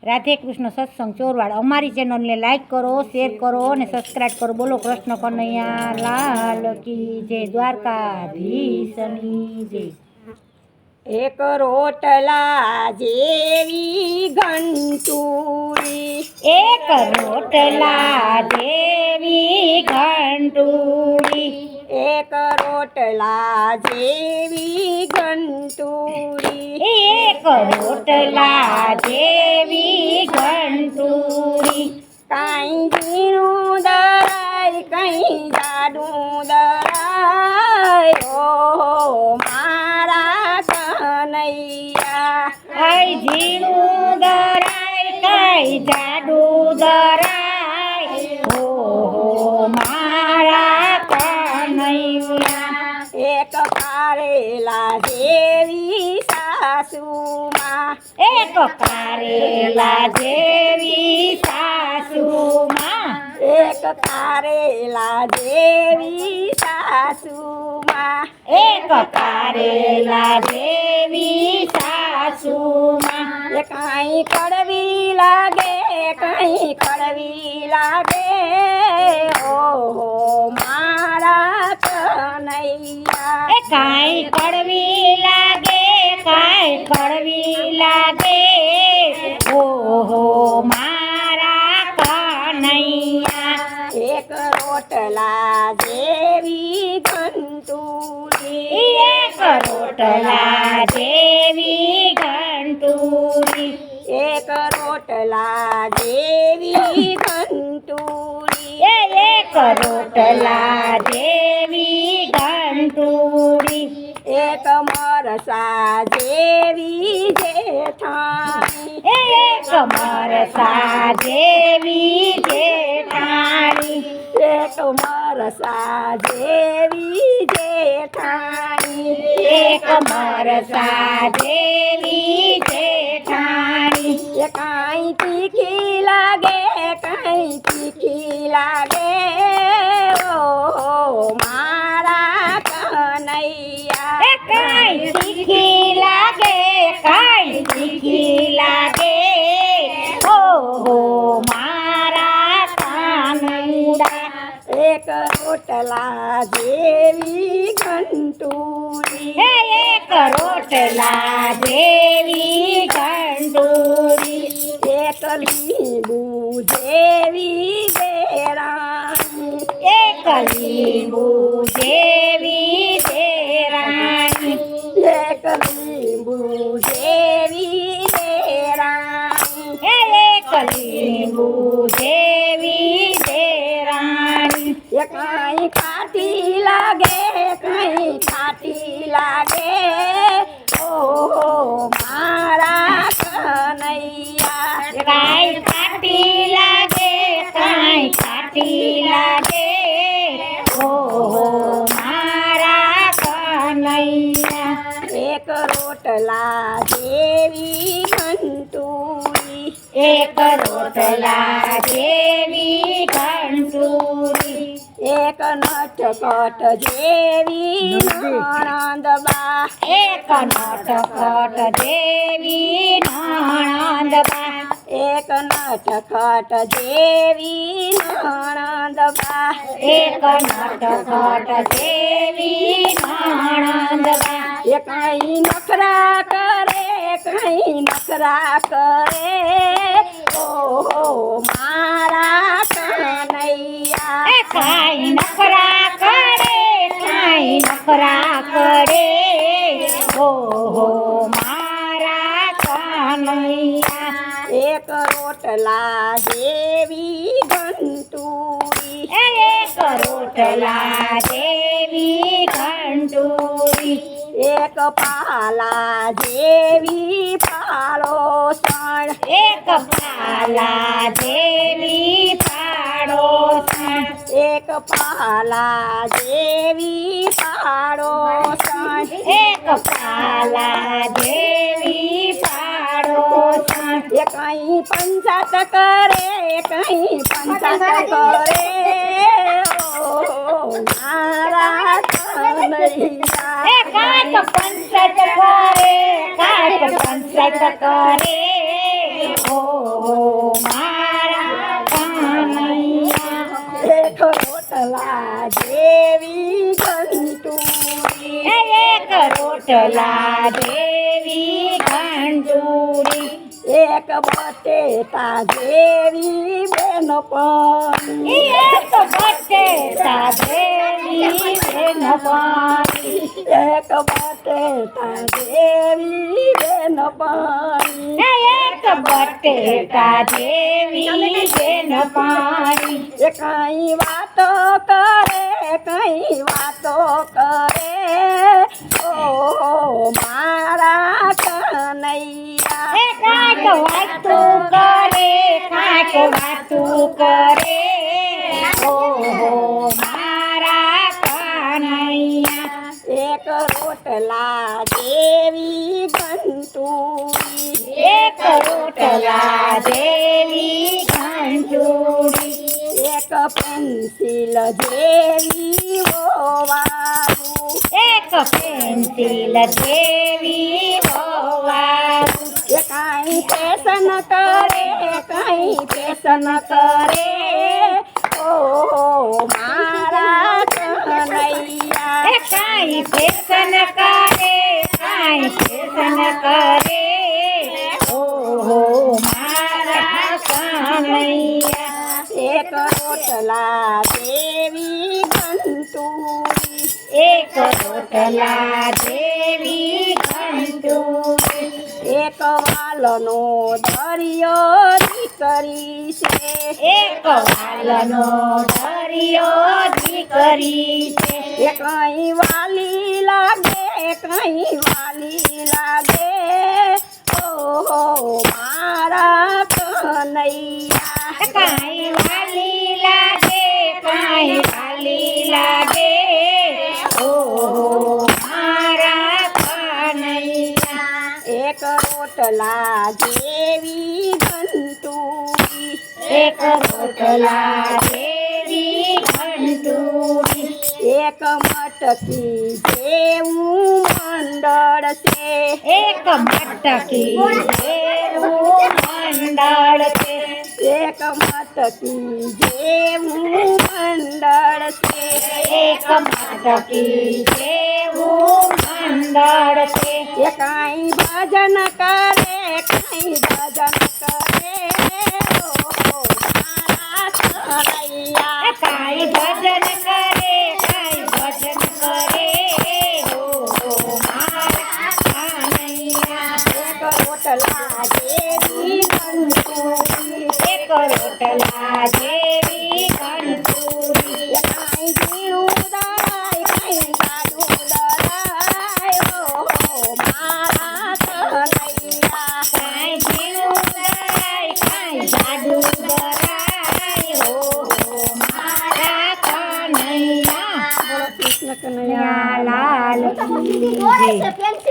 રાધે કૃષ્ણ સત્સંગ ચોરવાડ અમારી ચેનલને લાઈક કરો, શેર કરો અને સબસ્ક્રાઈબ કરો. બોલો કૃષ્ણ કનૈયા લાલ કી જય, દ્વારકાધીશની જય. એક રોટલા જેવી ઘંટુડી, એક રોટલા જેવી ઘંટુડી, એક રોટલા જેવી ઘંટુડી, એક રોટલા જેવી ઘંટુડી. કાંઈ ઝીણું દરાય કાંઈ જાડું દરાય, ઓ મારા કનૈયા. કઈ ઝીણું દરાય કઈ જાડું દરાય, હો મારા કનૈયા. એક કારેલા જેવી સાસુમાં, એક કારેલા જેવી સાસુમાં, એક કારેલા જેવી સાસુમાં, એક કારેલા જેવી સાસુમાં. એ કાંઈ કડવી લાગે કાંઈ કડવી લાગે, ઓહો મારા કનૈયા. એ કાંઈ કડવી લાગે કાંઈ કડવી લાગે, ઓહો મારા કનૈયા. એક રોટલા જેવી ઘંટુડી, એક રોટલા જેવી ઘંટુડી, એક રોટલા જેવી ઘંટુડી, એક રોટલા જેવી ઘંટુડી. એક મરસા જેવી જેઠાણી, એક મરસા જેવી જેઠાણી, એક મરસા જેવી જેઠાણી, એક મરસા જેવી જેઠાણી. એ કાંઈ તીખી લાગે કાંઈ તીખી લાગે, ઓ મારા કનૈયા. એ કાંઈ તીખી લાગે કાંઈ તીખી લાગે, ઓહો મારા કાનુડા. એક રોટલા જેવી ઘંટુડી, એક રોટલા જેવી ઘંટુડી, એક લીંબુ જેવી દેરાણી, એક લીંબુ જેવી દેરાણી, એક લીંબુ જેવી દેરાણી, એક લીંબુ જેવી દેરાણી. એ કાંઈ ખાટી લાગે કાંઈ ખાટી લાગે, ઓહો મારા કનૈયા. કાંઈ ખાટી લાગે કાંઈ ખાટી લાગે, ઓહો મારા કનૈયા. એક રોટલા જેવી ઘંટુડી, એક રોટલા જેવી ઘંટુડી, એક નટકટ જેવી નણંદબા, એક નટખટ જેવી નણંદબા, એક નટખટ જેવી નણંદબા, એક નટખટ જેવી નણંદબા. એ કાંઈ નખરા કરે કાંઈ નખરા કરે, ઓહો મારા કનૈયા. એ કાંઈ નખરા કરે કાંઈ નખરા કરે, ઓહો મારા કનૈયા. એક રોટલા જેવી ઘંટુડી, એક રોટલા જેવી ઘંટુડી, એક પાલા જેવી પાડોસણ, એક પાલા જેવી પાડોસણ, એક પાલા જેવી પાડોસણ, એક પાલા જેવી પાડોસણ. એ કંઈ પંચાત કરે કંઈ પંચાત કરે, ઓ મારા કનૈયા. એ કાંઈક પંચાયત કરે, કાંઈક પંચાયત કરે, ઓ રોટલા જેવી ઘંટુડી એક બટેટા જેવી બેનપણી એક બટેટા જેવી બેનપણી એક બટેટા જેવી બેનપણી એક બટેટા જેવી બેનપણી એ કઈ વાતો કરે ઓ મારા કનૈયા એ કાંઈક વાતું કરે ઓહો મારા કનૈયા એક રોટલા જેવી ઘંટુડી એક રોટલા જેવી ઘંટુડી એક પેન્સિલ જેવી ઓવારું એક પેન્સિલ જેવી હોવાનું એ કાંઈ ફેશન કરે ઓ મારા કનૈયા એ કાંઈ ફેશન કરે ઓહો મારા કનૈયા એક રોટલા જેવી ઘંટુડી એક રોટલા જેવી ઘંટુડી એક વાલનો દરિયો દીકરી છે એક વાલનો દરિયો દીકરી છે એ કઈ વાલી લાગે ઓહો મારા કનૈયા કાંઈ વાલી લાગે ઓહો મારા કનૈયા એક રોટલા જેવી ઘંટુડી એક રોટલા જેવી ઘંટુડી એક મટકી જેવું મંડળ છે એક મટકી જેવું મંડળ છે એક મટકી જેવું મંડળ છે એક મટકી જેવું મંડળ છે એ કાંઈ ભજન કરે ઓહો મારા કનૈયા કાંઈ ભજન કરે ઓહો મારા કનૈયા એક રોટલા જેવી ઘંટુડી એક રોટલા જેવી ઘંટુડી એ કાંઈ ઝીણું દરાય કાંઈ જાડું દરાય ઓહો મારા કનૈયા કાંઈ ઝીણું દરાય કાંઈ જાડું દરાય ઓહો મારા કનૈયા કૃષ્ણ કનૈયા લાલ કી જય.